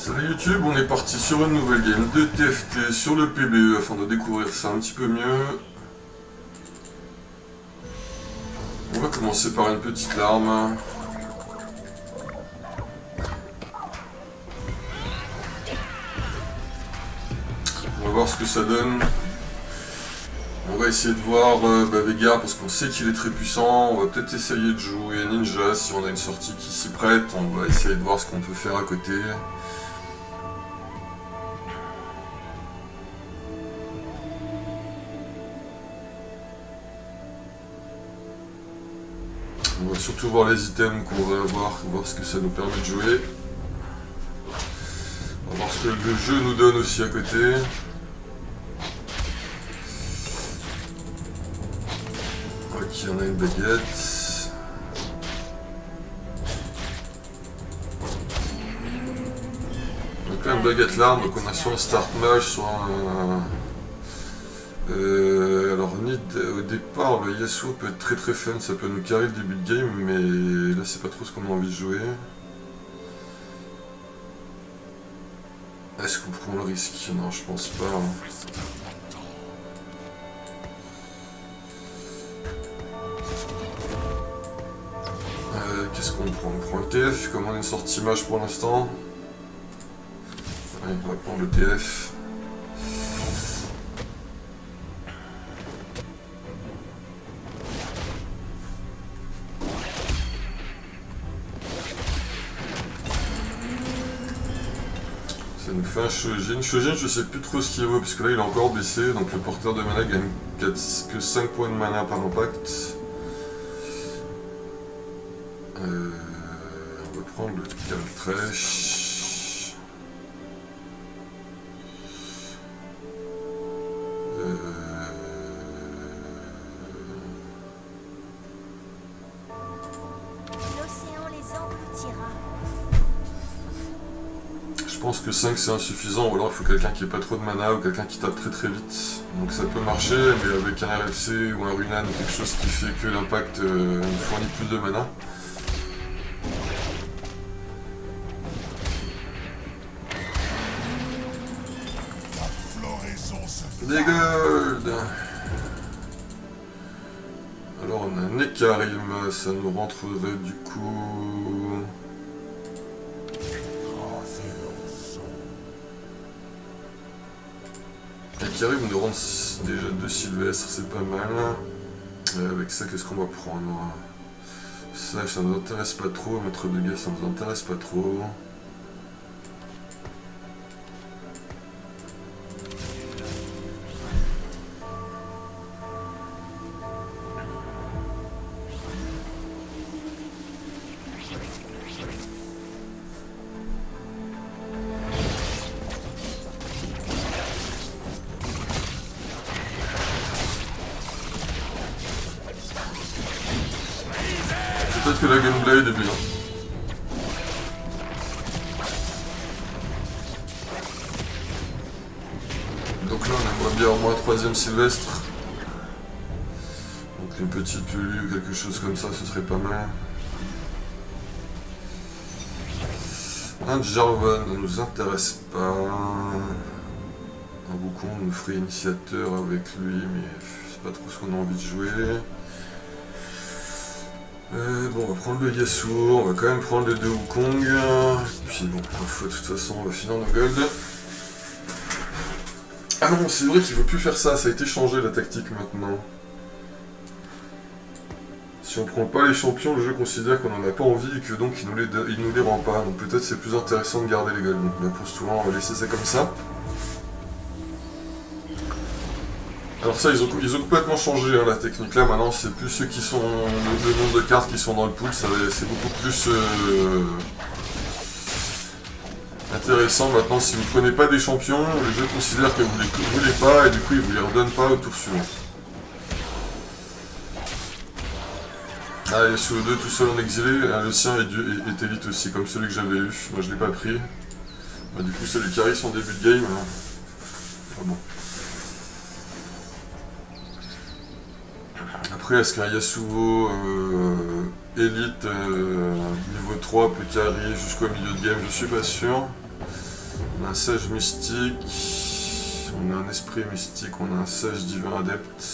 Salut YouTube, on est parti sur une nouvelle game de TFT sur le PBE afin de découvrir ça un petit peu mieux. On va commencer par une petite larme. On va voir ce que ça donne. On va essayer de voir Veigar parce qu'on sait qu'il est très puissant. On va peut-être essayer de jouer Ninja si on a une sortie qui s'y prête. On va essayer de voir ce qu'on peut faire à côté. On va surtout voir les items qu'on va avoir, voir ce que ça nous permet de jouer. On va voir ce que le jeu nous donne aussi à côté. Ok, on a une baguette. Donc là, une baguette larme, donc on a soit un start mage, soit un... alors Nid au départ le Yasuo peut être très très fun, ça peut nous carrer le début de game, mais là c'est pas trop ce qu'on a envie de jouer. Est-ce qu'on prend le risque? Non, je pense pas. Qu'est-ce qu'on prend? On prend le TF, comme on a une sortie mage pour l'instant. Allez, on va prendre le TF. Ça nous fait un Shojin. Shojin, je sais plus trop ce qu'il vaut, parce que là il est encore baissé, donc le porteur de mana gagne que 5 points de mana par impact. On va prendre le Caltrèche. L'océan les engloutira. Je pense que 5 c'est insuffisant, ou alors il faut quelqu'un qui ait pas trop de mana ou quelqu'un qui tape très très vite. Donc ça peut marcher, mais avec un RFC ou un Runan ou quelque chose qui fait que l'impact nous fournit plus de mana. Des golds. Alors on a un Nekarim, ça nous rentrerait du coup... Nekarim nous rend déjà 2 Sylvestres, c'est pas mal. Avec ça, qu'est-ce qu'on va prendre? Ça nous intéresse pas trop, maître de guerre ça nous intéresse pas trop. Peut-être que la Gunblade est bien. Donc là on aimerait bien au moins un 3ème Sylvestre. Donc une petite Ulu ou quelque chose comme ça, ce serait pas mal. Un Jarvan ne nous intéresse pas. Un Wukong nous ferait initiateur avec lui, mais c'est pas trop ce qu'on a envie de jouer. Bon, on va prendre le Yasuo, on va quand même prendre les 2 Wukong. Puis bon, de toute façon, on va finir nos golds. Ah non, c'est vrai qu'il ne veut plus faire ça, ça a été changé la tactique maintenant. Si on prend pas les champions, le jeu considère qu'on n'en a pas envie et que donc il nous les rend pas. Donc peut-être c'est plus intéressant de garder les golds. Donc là pour ce tour-là, on va laisser ça comme ça. Alors ça, ils ont complètement changé hein, la technique. Là maintenant, c'est plus ceux qui sont le nombre de cartes qui sont dans le pool, c'est beaucoup plus intéressant. Maintenant, si vous ne prenez pas des champions, le jeu considère que vous ne les voulez pas et du coup, il vous les redonne pas au tour suivant. Ah, et sur le 2 tout seul en exilé, le sien est élite aussi, comme celui que j'avais eu. Moi, je l'ai pas pris. Bah, du coup, c'est lui qui arrive son début de game. Ah bon. Après, est-ce qu'un Yasuo Elite niveau 3 peut carry jusqu'au milieu de game? Je suis pas sûr. On a un sage mystique, on a un esprit mystique, on a un sage divin adepte.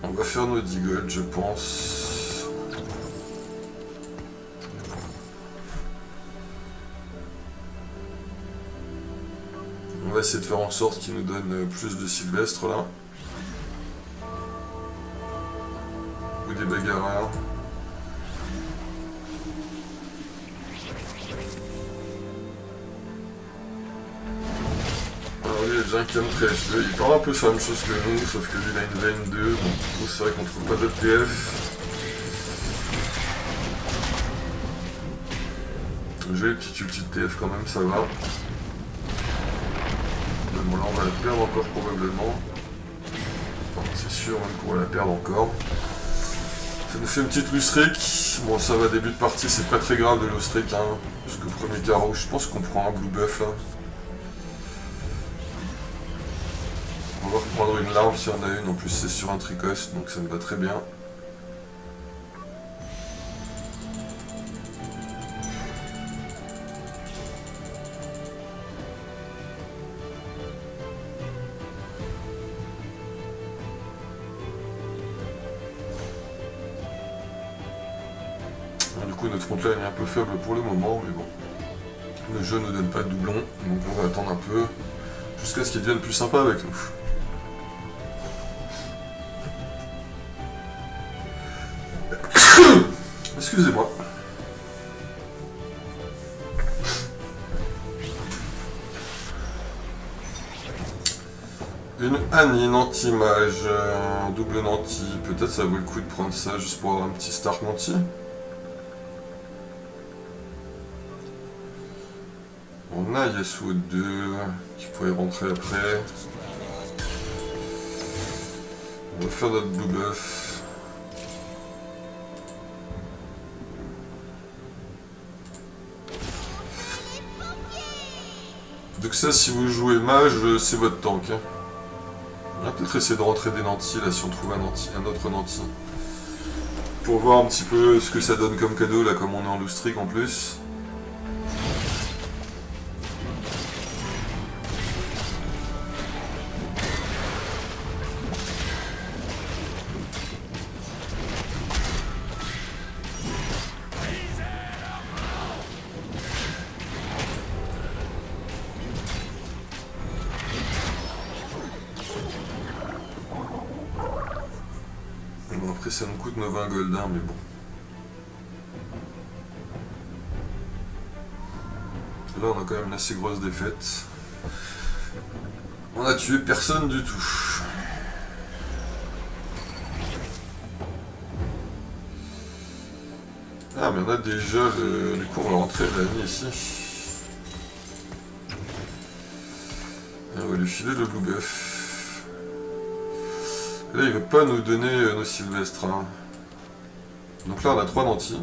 On va faire nos 10 gold, je pense. On va essayer de faire en sorte qu'il nous donne plus de Sylvestre là. Ou des bagarreurs. Alors lui il a déjà un cam 13 2, il parle un peu sur la même chose que nous, sauf que lui il a une veine 2, donc du coup c'est vrai qu'on trouve pas d'autres TF. J'ai les petites ulti de TF quand même, ça va. Mais bon là on va la perdre encore probablement. Enfin, c'est sûr même qu'on va la perdre encore. Ça nous fait une petite lustrique. Bon ça va, début de partie, c'est pas très grave de lustrique hein. Parce que premier carreau, je pense qu'on prend un blue buff là. On va reprendre une larme si on a une, en plus c'est sur un tricoste, donc ça me va très bien. Du coup notre frontline est un peu faible pour le moment, mais bon. Le jeu ne donne pas de doublon, donc on va attendre un peu, jusqu'à ce qu'il devienne plus sympa avec nous. Excusez-moi. Une Annie, anti-mage, double nanti. Peut-être ça vaut le coup de prendre ça juste pour avoir un petit start nanti. On a Yasuo 2 qui pourrait rentrer après. On va faire notre blue buff. Donc ça, si vous jouez mage, c'est votre tank. Hein. On va peut-être essayer de rentrer des nantis là si on trouve un autre nanti. Pour voir un petit peu ce que ça donne comme cadeau là, comme on est en lustrique en plus. Bon, après ça nous coûte nos 20 gold, hein, mais bon. Là on a quand même une assez grosse défaite. On a tué personne du tout. Ah mais on a déjà du coup on va rentrer l'ami ici. Et on va lui filer le blue buff. Là il veut pas nous donner nos sylvestres. Hein. Donc là on a 3 nantis.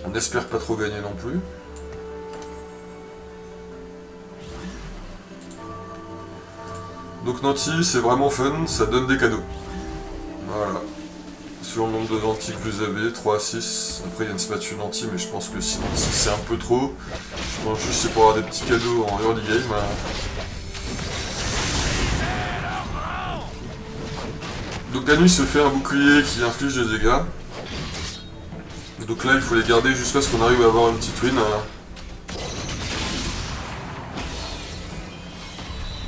On espère pas trop gagner non plus. Donc Nanti c'est vraiment fun, ça donne des cadeaux. Voilà. Sur le nombre de Nanti que vous avez, 3 à 6. Après il y a une statue Nanti, mais je pense que si Nanti c'est un peu trop. Je pense juste c'est pour avoir des petits cadeaux en early game. Donc la nuit se fait un bouclier qui inflige des dégâts. Donc là il faut les garder jusqu'à ce qu'on arrive à avoir une petite win.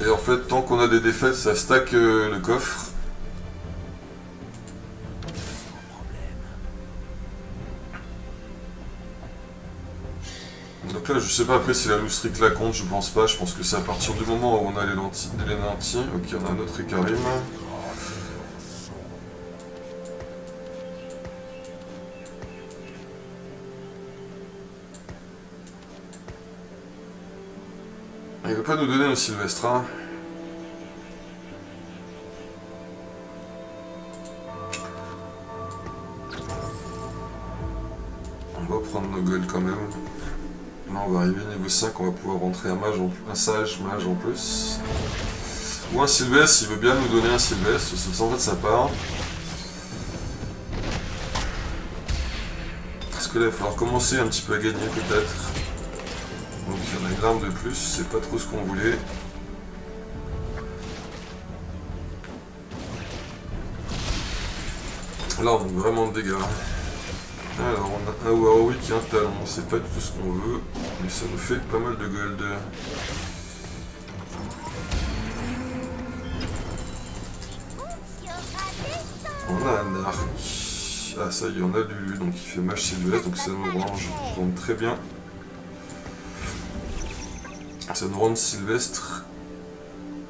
Et en fait tant qu'on a des défaites ça stack le coffre. Donc là je sais pas après si la lustrique la compte, je pense pas, je pense que c'est à partir du moment où on a les nantis. Ok, on a un autre Ikarim. Il veut pas nous donner le Sylvestre. Hein. On va prendre nos gold quand même. Là on va arriver niveau niveau 5, on va pouvoir rentrer un sage mage en plus. Ou un Sylvestre, il veut bien nous donner un Sylvestre, ça semble de sa part. Parce que là, il va falloir commencer un petit peu à gagner peut-être. Donc il y en a une arme de plus, c'est pas trop ce qu'on voulait. Là, on a vraiment de dégâts. Alors, on a un Warwick et un talon, c'est pas du tout ce qu'on veut, mais ça nous fait pas mal de gold. On a un arc. Ah, ça y est, on a Lulu, donc il fait mage Sylvestre, donc ça nous rend très bien. Ça nous rend Sylvestre.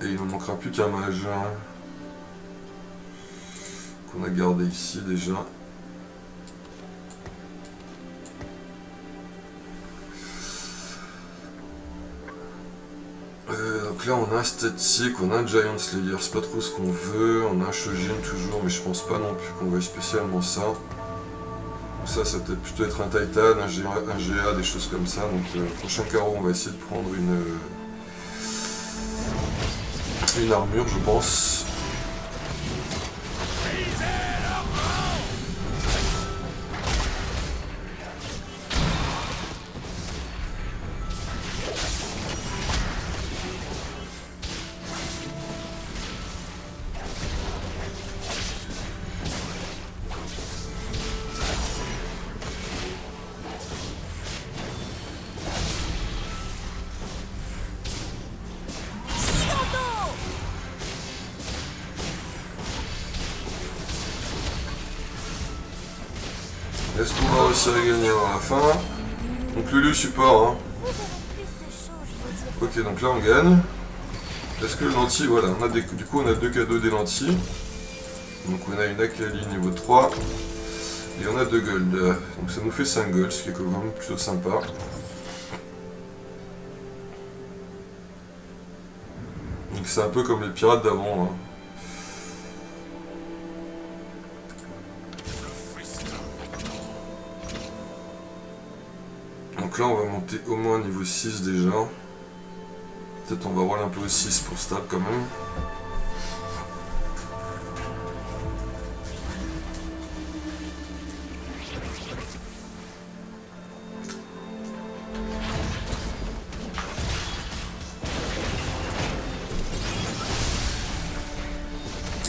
Et il ne manquera plus qu'un mage. Qu'on a gardé ici déjà. Donc là on a un statique, on a un Giant Slayer, c'est pas trop ce qu'on veut, on a un Shojin toujours, mais je pense pas non plus qu'on veuille spécialement ça. Ça va peut-être plutôt être un Titan, un GA, des choses comme ça. Donc prochain carreau on va essayer de prendre une armure je pense. Est-ce qu'on va réussir à gagner avant la fin? Donc Lulu support. Ok, donc là on gagne. Est-ce que le lentille, voilà, du coup on a 2 cadeaux des lentilles. Donc on a une Akali niveau 3. Et on a 2 gold. Donc ça nous fait 5 gold, ce qui est quand même plutôt sympa. Donc c'est un peu comme les pirates d'avant. Hein. Donc là on va monter au moins niveau 6 déjà. Peut-être on va rouler un peu au 6 pour stab quand même.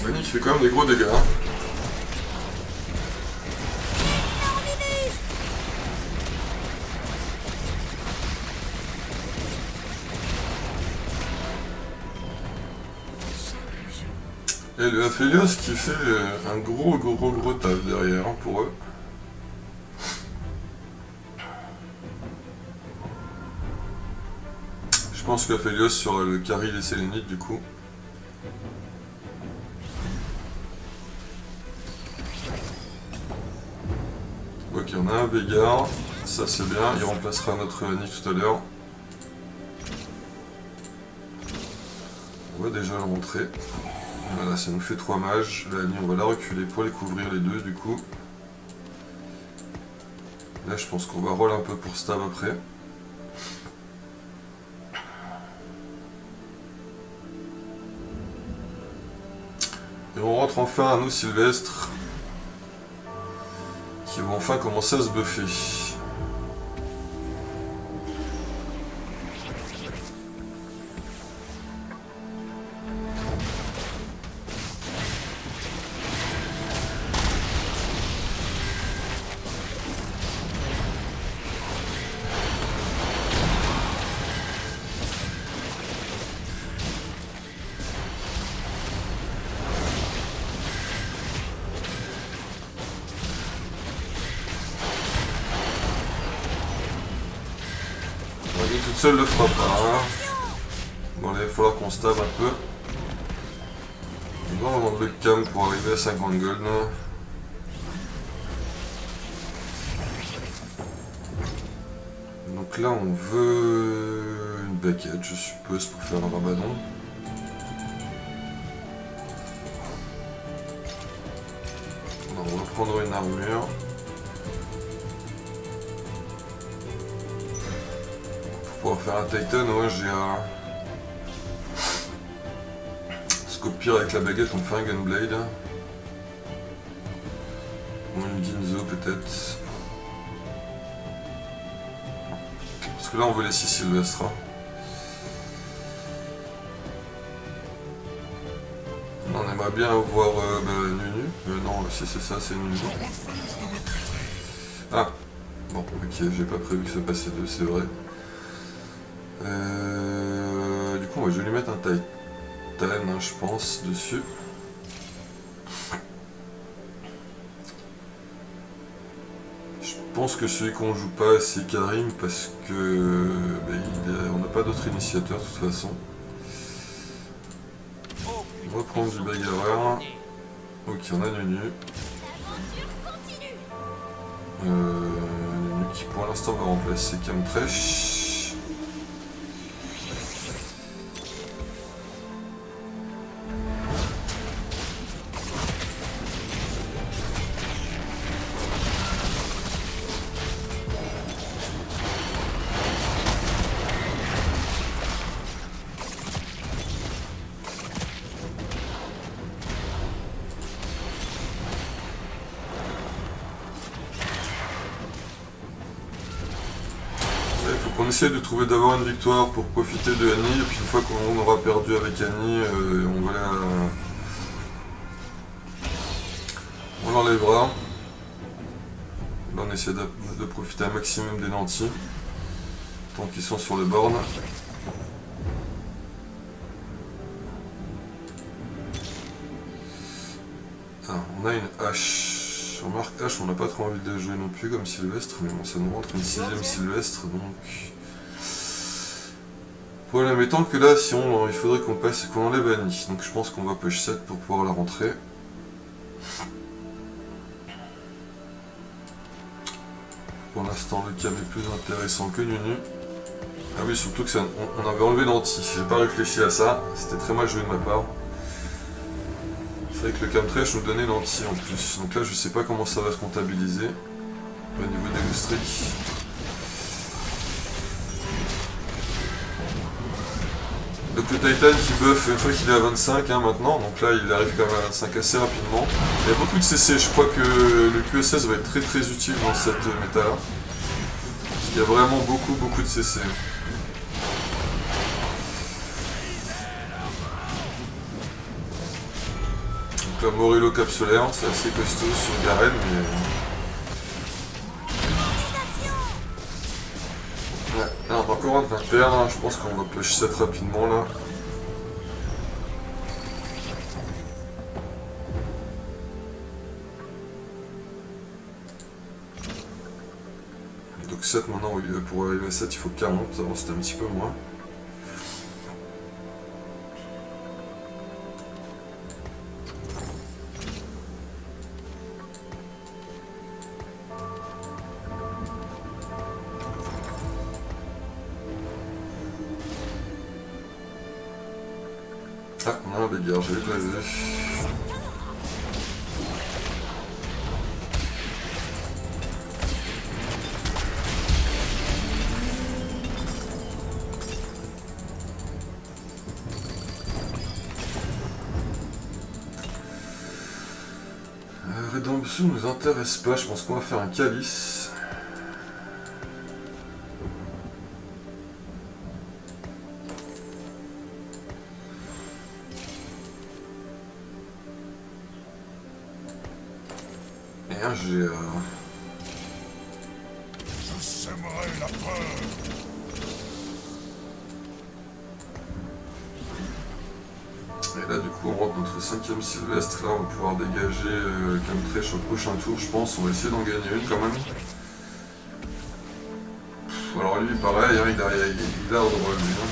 Vanny qui fait quand même des gros dégâts. Et le Aphelios qui fait un gros taf derrière hein, pour eux. Je pense qu'Aphelios sera le carry des Sélénites du coup. Ok, on a un Veigar, ça c'est bien, il remplacera notre Vanny tout à l'heure. On va déjà le montrer. Voilà, ça nous fait 3 mages. La Vanny, on va la reculer pour les couvrir les deux du coup. Là, je pense qu'on va roll un peu pour stab après. Et on rentre enfin à nos Sylvestres. Qui vont enfin commencer à se buffer. Toute seule le fera pas. Hein. Bon, là, il va falloir qu'on stab un peu. On va vendre le cam pour arriver à 50 gold. Donc là, on veut une baguette, je suppose, pour faire un rabadon. On va prendre une armure. pouvoir faire un Titan, ouais j'ai un... Parce qu'au pire avec la baguette on fait un Gunblade. Ou une Ginzo peut-être. Parce que là on veut laisser Sylvestre. On aimerait bien voir Nunu. Non, si c'est ça, c'est Nunu. Ah, bon, ok, j'ai pas prévu que ça passait deux, c'est vrai. Du coup, je vais lui mettre un Titan, hein, je pense, dessus. Je pense que celui qu'on joue pas, c'est Karim, parce que on n'a pas d'autre initiateur de toute façon. On va prendre du bagarreur. Ok, on a Nunu. Nunu qui pour l'instant va remplacer Camtrech. On essaie de trouver d'avoir une victoire pour profiter de Annie, et puis une fois qu'on aura perdu avec Annie, on l'enlèvera. Là on essaie de profiter un maximum des nantis, tant qu'ils sont sur les bornes. Ah, on a une hache. On marque hache, on n'a pas trop envie de jouer non plus comme Sylvestre, mais bon, ça nous rentre une 6ème Sylvestre, donc... Problème étant que là, si il faudrait qu'on enlève Annie, donc je pense qu'on va push 7 pour pouvoir la rentrer. Pour l'instant, le cam est plus intéressant que Nunu. Ah oui, surtout que on avait enlevé l'anti, j'ai pas réfléchi à ça, c'était très mal joué de ma part. C'est vrai que le Camtrech nous donnait l'anti en plus, donc là je sais pas comment ça va se comptabiliser au niveau des lustriques. Donc le Titan qui buff une fois qu'il est à 25 hein, maintenant, donc là il arrive quand même à 25 assez rapidement. Il y a beaucoup de CC, je crois que le QSS va être très très utile dans cette méta là. Parce qu'il y a vraiment beaucoup de CC. Donc là Morello capsulaire, c'est assez costaud sur Garen mais... Ouais, là, on a encore un train de perdre, hein. Je pense qu'on va push 7 rapidement là. Donc 7 maintenant, oui, pour arriver à 7 il faut 40, avant c'était un petit peu moins. Ah, on a un bagarre, j'avais pas vu. Rédemption nous intéresse pas, je pense qu'on va faire un calice. Et un GA. Je sèmerai la peur. Et là du coup on rentre notre 5ème Sylvestre, là on va pouvoir dégager Camtrech au prochain tour je pense, on va essayer d'en gagner une quand même. Alors lui pareil, hein, il a ordre lui. Hein.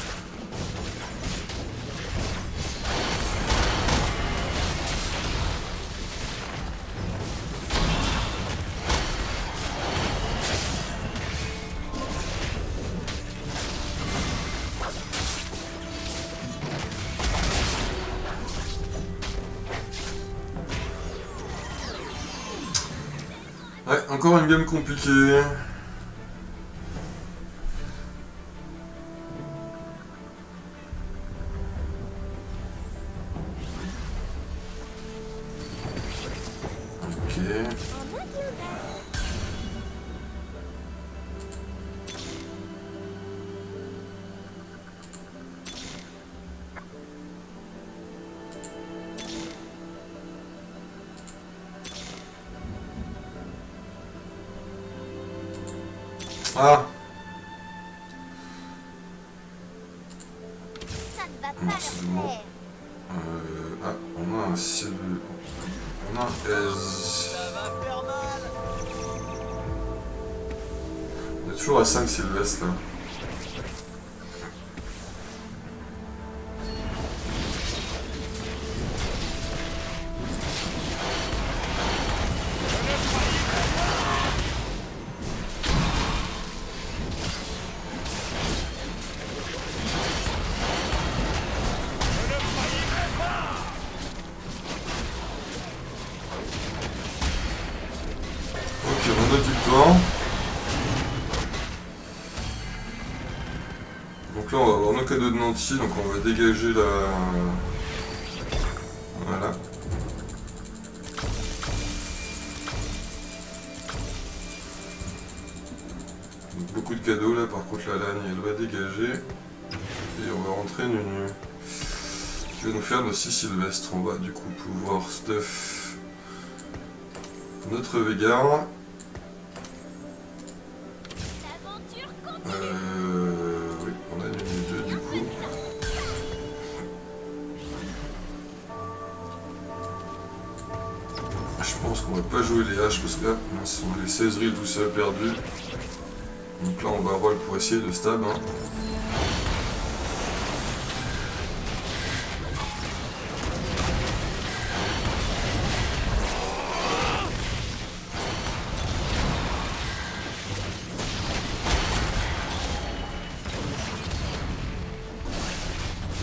Ouais, encore une game compliquée. Ah, Ça ne va non, pas c'est leur bon. plaire. Ah, on a un ciel. On a un S. On est toujours à 5 Sylvestre là. Ok, on a du temps. Donc là on va avoir nos cadeaux de Nancy, donc on va dégager la... Voilà. Donc, beaucoup de cadeaux là, par contre la lagne elle va dégager. Et on va rentrer Nunu. Qui va nous faire nos 6 Sylvestre. On va du coup pouvoir stuff notre Veigar. L'aventure continue. Oui, on a Nunu 2 du coup. Je pense qu'on va pas jouer les haches parce que là, mince, on a les 16 reels tout seul perdus. Donc là on va roll pour essayer de stab. Hein.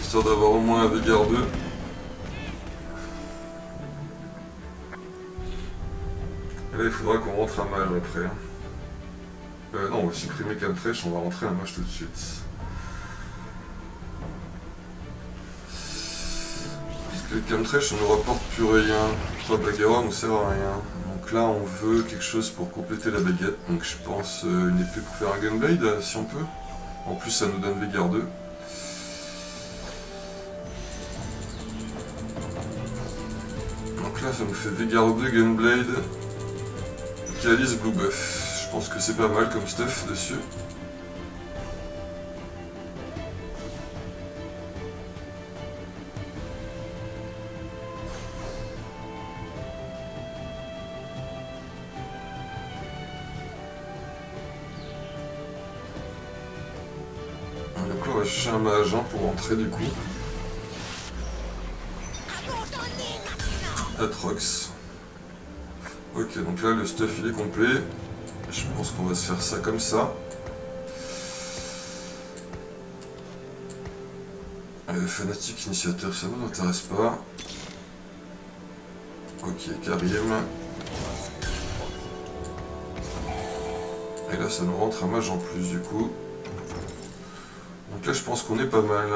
Histoire d'avoir au moins un Veigar 2. Et là il faudra qu'on rentre un mage après. Non, on va supprimer Camtrèche, on va rentrer un mage tout de suite. Parce que Camtrèche, on ne rapporte plus rien. 3 Bagheera ne nous sert à rien. Donc là, on veut quelque chose pour compléter la baguette. Donc je pense une épée pour faire un Gunblade, si on peut. En plus, ça nous donne Veigar 2. Donc là, ça nous fait Veigar 2, Gunblade, Calice, Blue Buff. Je pense que c'est pas mal comme stuff dessus. Donc là on va chercher un mage pour rentrer du coup. Atrox. Ok, donc là le stuff il est complet. Je pense qu'on va se faire ça comme ça. Fanatique initiateur, ça ne nous intéresse pas. Ok, Karim. Et là ça nous rentre un mage en plus du coup. Donc là je pense qu'on est pas mal.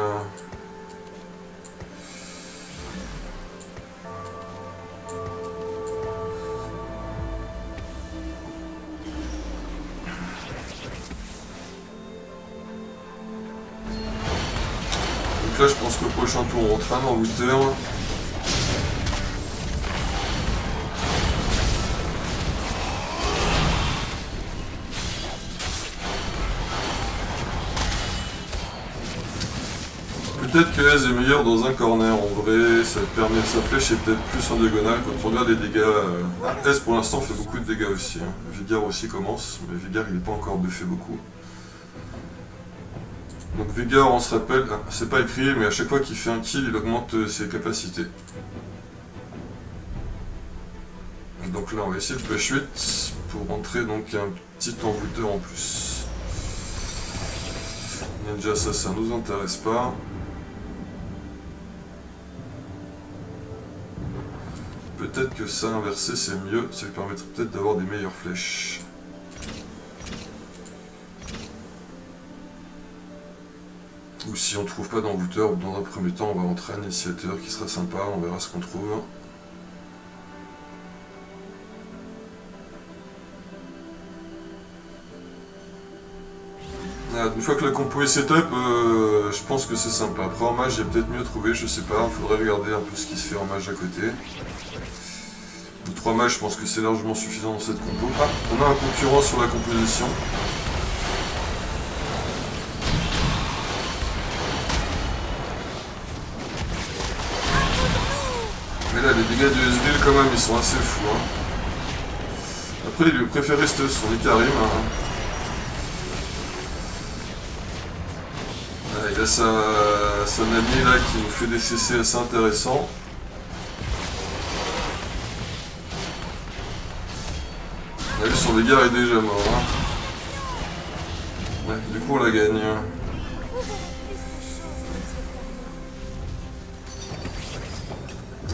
Donc là je pense que le prochain tour on rentre un en Wither. Peut-être que S est meilleur dans un corner, en vrai, ça permet, sa flèche est peut-être plus en diagonale quand on regarde les dégâts. S pour l'instant fait beaucoup de dégâts aussi, hein. Veigar aussi commence, mais Veigar il n'est pas encore buffé beaucoup. Donc Veigar on se rappelle, c'est pas écrit, mais à chaque fois qu'il fait un kill il augmente ses capacités. Donc là on va essayer de push 8 pour rentrer donc un petit envoûteur en plus. Ninja ça nous intéresse pas. Peut-être que ça inversé c'est mieux, ça lui permettrait peut-être d'avoir des meilleures flèches. Ou si on trouve pas d'envoûteur, dans un premier temps on va rentrer un initiateur qui sera sympa, on verra ce qu'on trouve. Une fois que la compo est setup, je pense que c'est simple. Après en mage, il y a peut-être mieux trouvé, je sais pas. Il faudrait regarder un peu ce qui se fait en mage à côté. Les 3 mages, je pense que c'est largement suffisant dans cette compo. Ah, on a un concurrent sur la composition. les dégâts de Ezreal quand même ils sont assez fous. Hein. Après il lui préfère rester sur Ikarim. Hein. Ah, il a son ami là qui nous fait des CC assez intéressants. On a vu son Veigar est déjà mort. Hein. Ouais, du coup on la gagne.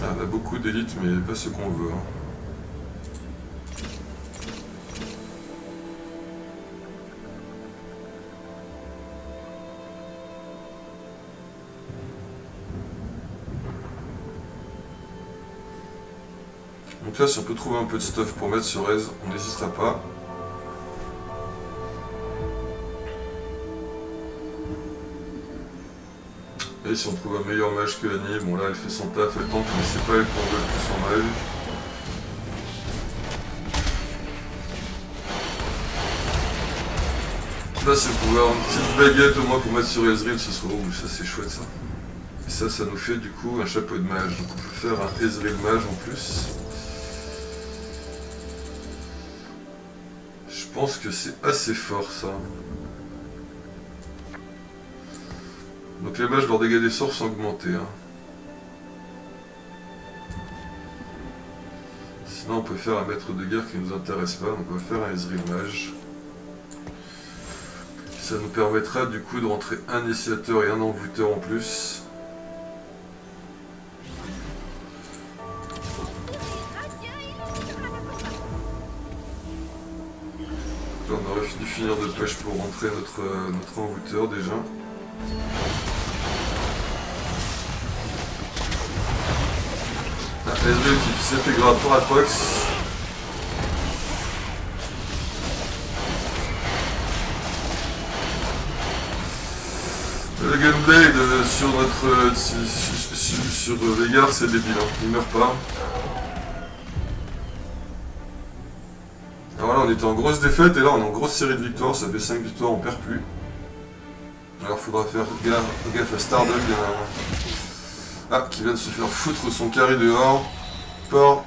Ah, on a beaucoup d'élites mais pas ce qu'on veut. Hein. Donc là si on peut trouver un peu de stuff pour mettre sur Ez, on n'hésitera pas. Et si on trouve un meilleur mage que Annie, bon là elle fait son taf, elle tente, mais c'est pas elle qu'on veut le plus en mage. Là si on pouvait avoir une petite baguette au moins pour mettre sur Ezreal, ce serait ouh, ça c'est chouette ça. Et ça nous fait du coup un chapeau de mage, donc on peut faire un Ezreal mage en plus. Je pense que c'est assez fort ça. Donc les mages, leurs dégâts des sorts sont augmentés. Hein. Sinon on peut faire un maître de guerre qui ne nous intéresse pas, donc on va faire un Ezreal mage. Ça nous permettra du coup de rentrer un initiateur et un envoûteur en plus. Là, on aurait dû finir de push pour rentrer notre envoûteur déjà. Ezreal qui s'est fait grave par Atrox. Le Gunblade sur notre sur Veigar c'est débile, hein. Il meurt pas. Alors là on était en grosse défaite et là on est en grosse série de victoires, ça fait 5 victoires, on perd plus. Alors faudra faire gaffe à Stardock qui vient de se faire foutre son carré dehors par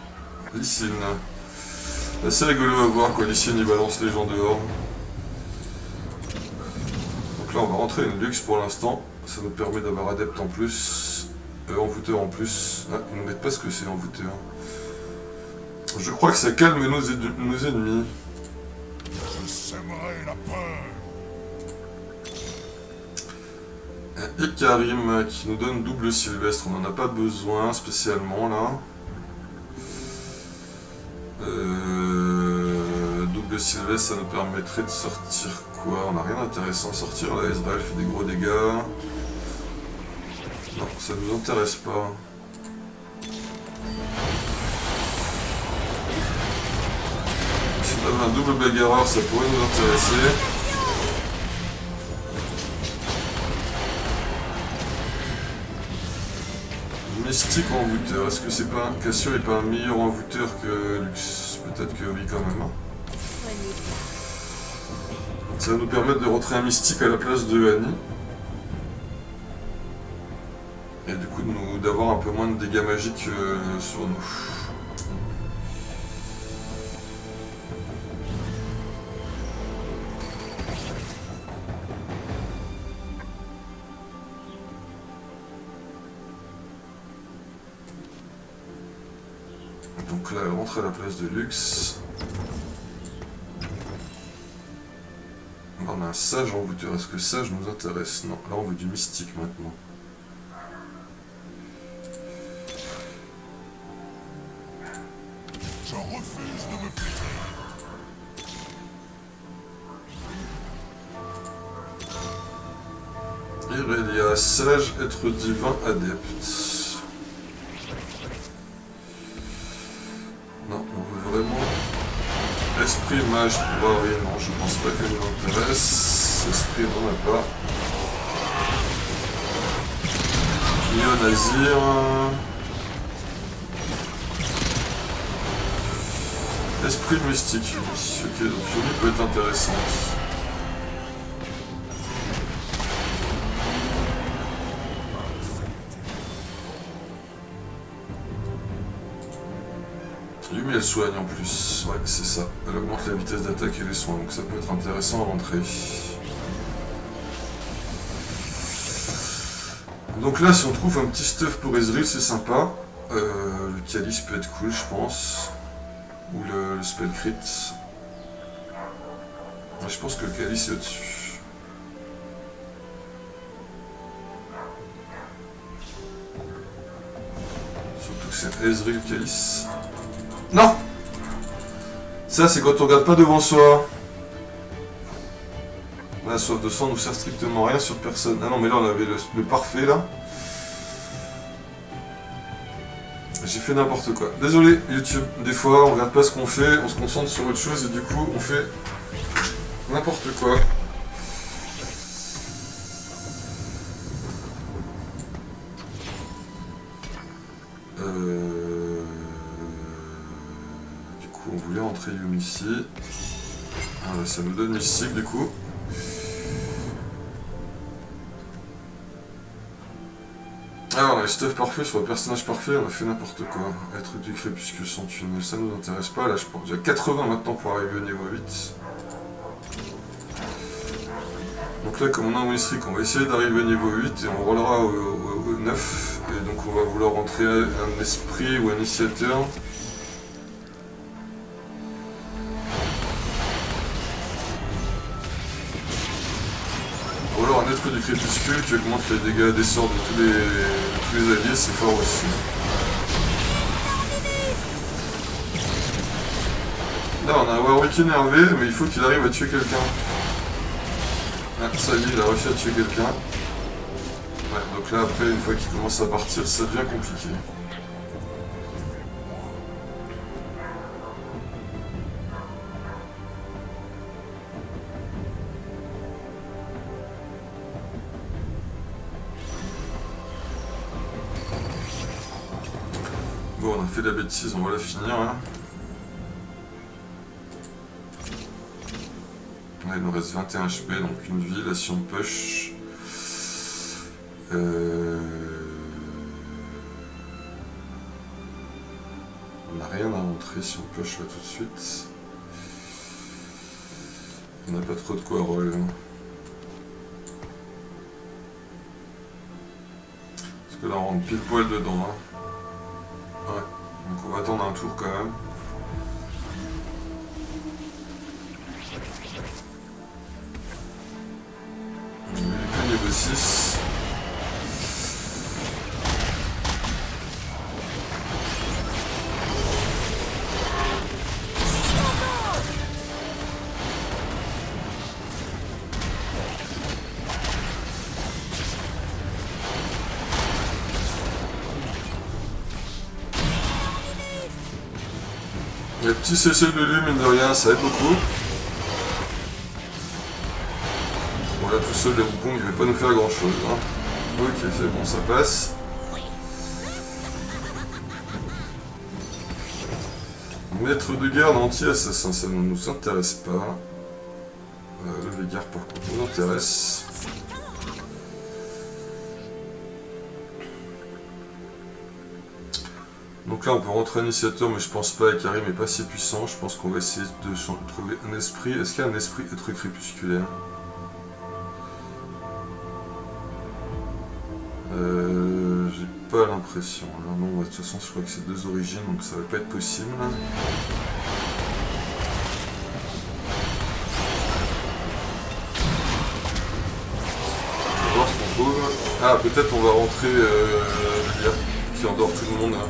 Lee Sin. C'est rigolo à voir quoi, Lee Sin il balance les gens dehors. Donc là on va rentrer une luxe pour l'instant, ça nous permet d'avoir adepte en plus, envoûteur en plus. Ah, ils nous mettent pas ce que c'est envoûteur. Je crois que ça calme nos ennemis. Je sèmerai la peur. Ikarim qui nous donne double sylvestre, on n'en a pas besoin spécialement là. Double sylvestre ça nous permettrait de sortir quoi? On n'a rien d'intéressant à sortir là, Ezreal fait des gros dégâts. Non, ça nous intéresse pas. Si on avait un double bagarreur ça pourrait nous intéresser. Mystique envoûteur, est-ce que c'est pas Cassio est pas un meilleur envoûteur que Lux? Peut-être que oui quand même. Hein. Ça va nous permettre de rentrer un mystique à la place de Annie. Et du coup d'avoir un peu moins de dégâts magiques sur nous. Donc là, elle rentre à la place de Lux. On a un sage envoûteur. Est-ce que sage nous intéresse? Non, là on veut du mystique maintenant. Je refuse de me plier. Irelia, sage, être divin, adepte. Non, on veut vraiment... Esprit mage pour Harry, non, je pense pas qu'elle nous intéresse. Esprit, on n'en a pas. Nio Nazir. Esprit mystique, Yumi. Ok, donc Yumi peut être intéressante. Yumi elle soigne en plus, ouais c'est ça. Elle augmente la vitesse d'attaque et les soins, donc ça peut être intéressant à rentrer. Donc là si on trouve un petit stuff pour Ezreal c'est sympa. Le calice peut être cool je pense. Ou le spell crit. Je pense que le calice est au-dessus. Surtout que c'est Ezreal calice. Non! Ça c'est quand on regarde pas devant soi. La soif de sang nous sert strictement rien sur personne. Ah non mais là on avait le parfait là. J'ai fait n'importe quoi. Désolé YouTube, des fois on regarde pas ce qu'on fait, on se concentre sur autre chose et du coup on fait n'importe quoi. Du coup on voulait entrer Yumi ici. Ah, ça nous donne Mystique du coup. Ah, on a le stuff parfait sur le personnage parfait, on a fait n'importe quoi. Être du crépuscule sans tunnel, ça nous intéresse pas. Là, je pense déjà 80 maintenant pour arriver au niveau 8. Donc là, comme on a un Westrick, on va essayer d'arriver au niveau 8 et on rollera au 9. Et donc on va vouloir rentrer un esprit ou un initiateur. Ou alors un être du crépuscule qui augmente les dégâts des sorts de tous les alliés, c'est fort aussi. Là on a un Warwick énervé, mais il faut qu'il arrive à tuer quelqu'un. Ah, ça y est, il a réussi à tuer quelqu'un. Ouais, donc là après, une fois qu'il commence à partir, ça devient compliqué. Bon, on a fait la bêtise, on va la finir. Hein. Là, il nous reste 21 HP, donc une vie. Là, si on push... On n'a rien à montrer si on push là tout de suite. On n'a pas trop de quoi roll. Parce que là, on rentre pile poil dedans. Hein. Ouais, donc on va attendre un tour quand même. On est que niveau 6. Les petits CC de lui, mine de rien, ça aide beaucoup. Bon là tout seul, les Wukong, il va pas nous faire grand chose. Hein. Ok, c'est bon, ça passe. Maître de garde anti-assassin, ça ne nous intéresse pas. Le Veigar par contre nous intéresse. Donc là on peut rentrer un initiateur mais je pense pas, et Karim est pas si puissant, je pense qu'on va essayer de trouver un esprit. Est-ce qu'il y a un esprit être crépusculaire? J'ai pas l'impression. Non, de toute façon je crois que c'est deux origines donc ça va pas être possible. On va voir ce qu'on trouve. Ah peut-être on va rentrer qui endort tout le monde. Hein.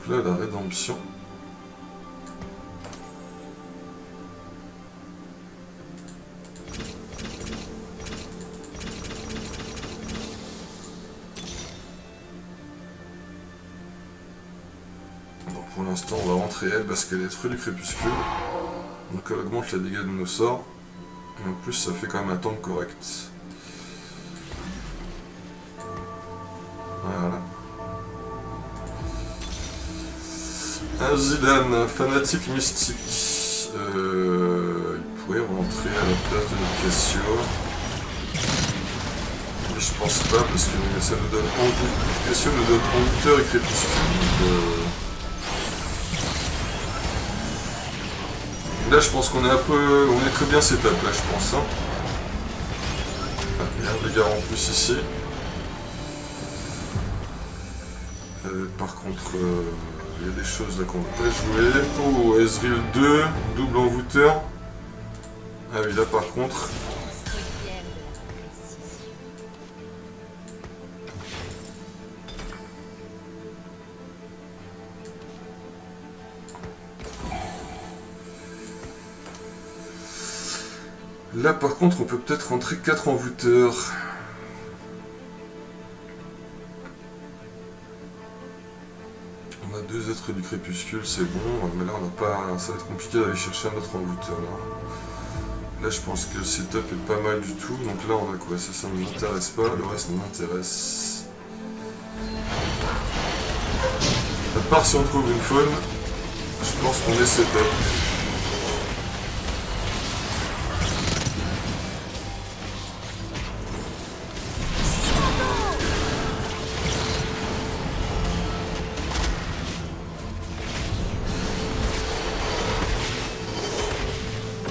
Là, la rédemption. Bon, pour l'instant, on va rentrer elle parce qu'elle est trop du crépuscule. Donc elle augmente les dégâts de nos sorts. Et en plus, ça fait quand même un tank correct. Voilà. Un Zidane, fanatique mystique. Il pourrait rentrer à la place de notre Cassio. Mais je pense pas parce que ça nous donne Cassio nous donne Envoûteur et Crépuscule. Là je pense qu'on est un peu. On est très bien setup là je pense. Hein. Ah, il y a un dégât en plus ici. Par contre, il y a des choses là qu'on ne peut pas jouer. Oh, Ezreal 2, double envoûteur. Ah oui, là par contre. Là par contre, on peut peut-être rentrer 4 envoûteurs. On a 2 êtres du crépuscule, c'est bon, mais là on n'a pas. Ça va être compliqué d'aller chercher un autre envoûteur là. Là je pense que le setup est pas mal du tout, donc là on a quoi? Ça ne m'intéresse pas, le reste m'intéresse. À part si on trouve une faune, je pense qu'on est setup.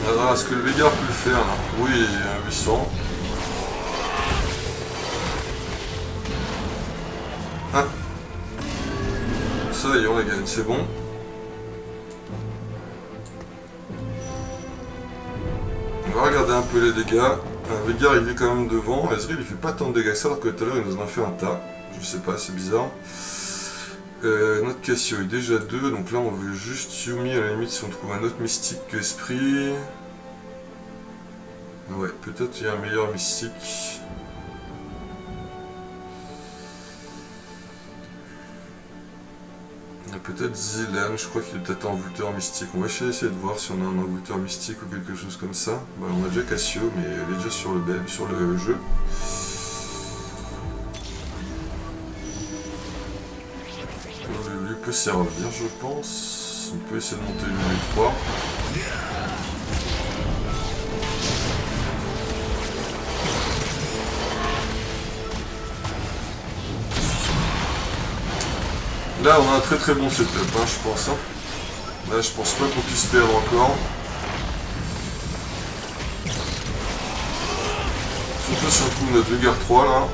Alors, est-ce que le Veigar peut le faire là? Oui, 800. Ah. Ça y est, on la gagne, c'est bon. On va regarder un peu les dégâts. Veigar il est quand même devant. Ezreal il fait pas tant de dégâts que ça alors que tout à l'heure il nous en a fait un tas. Je sais pas, c'est bizarre. Notre Cassio est déjà 2, donc là on veut juste Yumi à la limite si on trouve un autre mystique que Esprit. Ouais, peut-être il y a un meilleur mystique. Il y a peut-être Zilan, je crois qu'il est peut-être envoûteur mystique. On va essayer de voir si on a un envoûteur mystique ou quelque chose comme ça. Bah, on a déjà Cassio, mais elle est déjà sur le jeu. Lui peut servir, je pense. On peut essayer de monter une 3. Là on a un très bon setup, hein, je pense. Hein. Là je pense pas qu'on puisse perdre encore. Surtout si on trouve notre Veigar 3 là.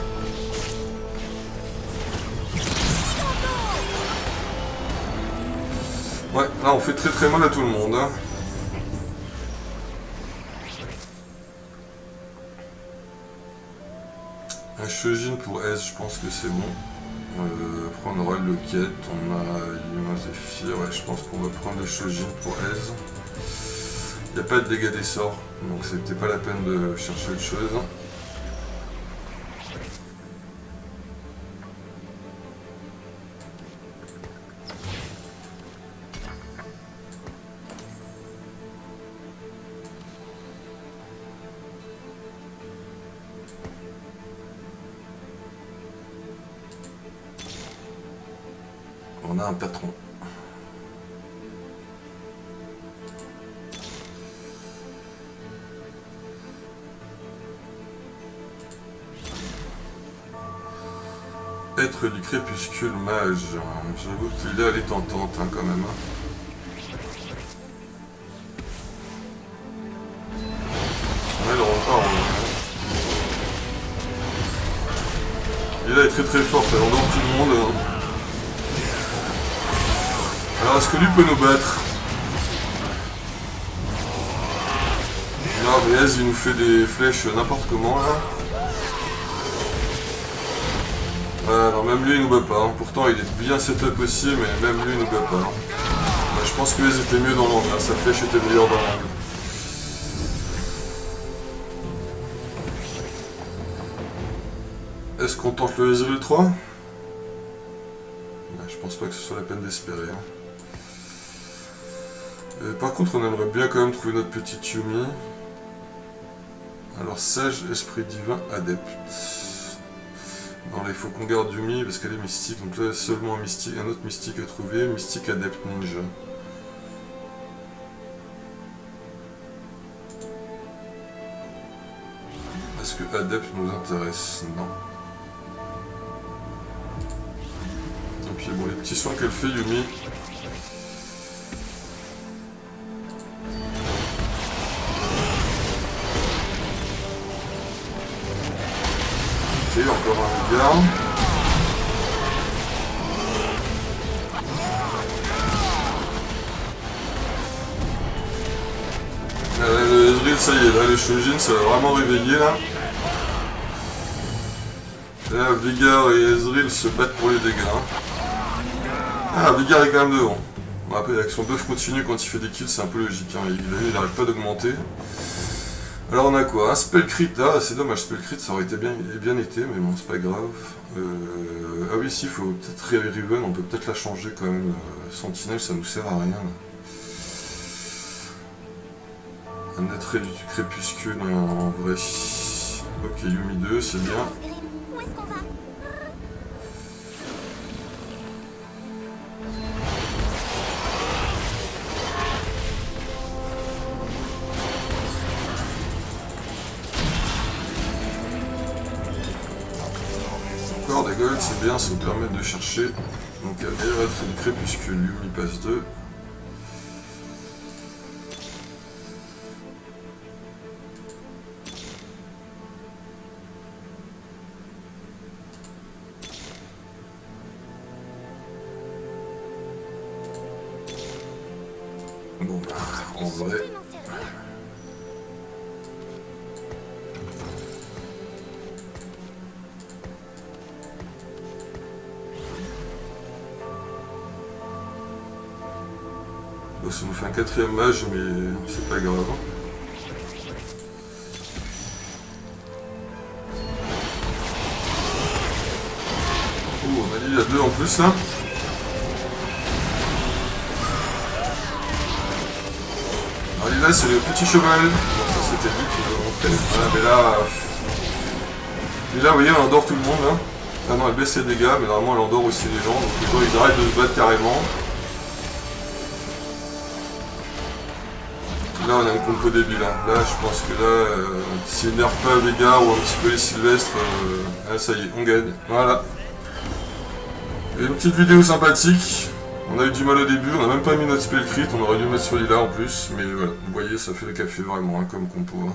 Ouais, là on fait très mal à tout le monde. Hein. Un Shojin pour S, je pense que c'est bon. Après on aura le Locket, on a Yuma Zephyr, ouais je pense qu'on va prendre le Shojin pour Ez. Il n'y a pas de dégâts des sorts, donc c'était pas la peine de chercher autre chose. On a un patron. Être du crépuscule mage. J'avoue que l'idée elle est tentante hein, quand même. Ouais, le rempart, l'idée est très forte, elle endort tout le monde. Hein. Alors est-ce que lui peut nous battre? Non mais Ez il nous fait des flèches n'importe comment là. Non même lui il nous bat pas, hein. Pourtant il est bien setup aussi mais même lui il nous bat pas. Hein. Bah, je pense que Ez était mieux dans l'angle, hein. Sa flèche était meilleure dans l'angle. Est-ce qu'on tente le Ezreal 3? Bah, je pense pas que ce soit la peine d'espérer. Hein. Par contre, on aimerait bien quand même trouver notre petite Yumi. Alors, sage, esprit divin, adepte. Non, là, il faut qu'on garde Yumi parce qu'elle est mystique. Donc là, seulement un autre mystique à trouver. Mystique, adepte, ninja. Est-ce que Adepte nous intéresse? Non. Et puis bon, les petits soins qu'elle fait, Yumi. Ok, encore un dégât. Le Ezreal, ça y est, là, le Shojin, ça va vraiment réveiller, là. Là, Veigar et Ezreal se battent pour les dégâts. Ah, Veigar est quand même devant. Bon, après, avec son buff continu quand il fait des kills, c'est un peu logique. Hein. Il n'arrive pas d'augmenter. Alors, on a quoi? Un spell crit. Ah, c'est dommage, spell crit, ça aurait été bien été, mais bon, c'est pas grave. Ah oui, si, il faut peut-être Riven, on peut peut-être la changer quand même. Sentinelle, ça nous sert à rien. Là. Un attrait du crépuscule, en vrai. Ok, Yumi 2, c'est bien. Où est-ce qu'on va? Encore des golds, c'est bien, ça nous permet de chercher. Donc, allez, attrait du crépuscule, Yumi passe 2. Bon, bah, en vrai... Bon, ça nous fait un 4ème mage, mais c'est pas grave. Oh, on a dit il y a 2 en plus, là. Alors là c'est le petit cheval, bon, ça c'était lui qui nous montrait. Voilà, mais là... Et là vous voyez elle endort tout le monde là. Ah non elle baisse ses dégâts mais normalement elle endort aussi les gens, donc les gens ils arrêtent de se battre carrément. Là on a une compo débile hein. Là je pense que là, s'il nerf pas Veigar ou un petit peu les Sylvestres, là ça y est, on gagne. Voilà. Et une petite vidéo sympathique. On a eu du mal au début, on n'a même pas mis notre spell crit, on aurait dû mettre celui-là en plus, mais voilà, vous voyez, ça fait le café vraiment, hein, comme compo. Hein.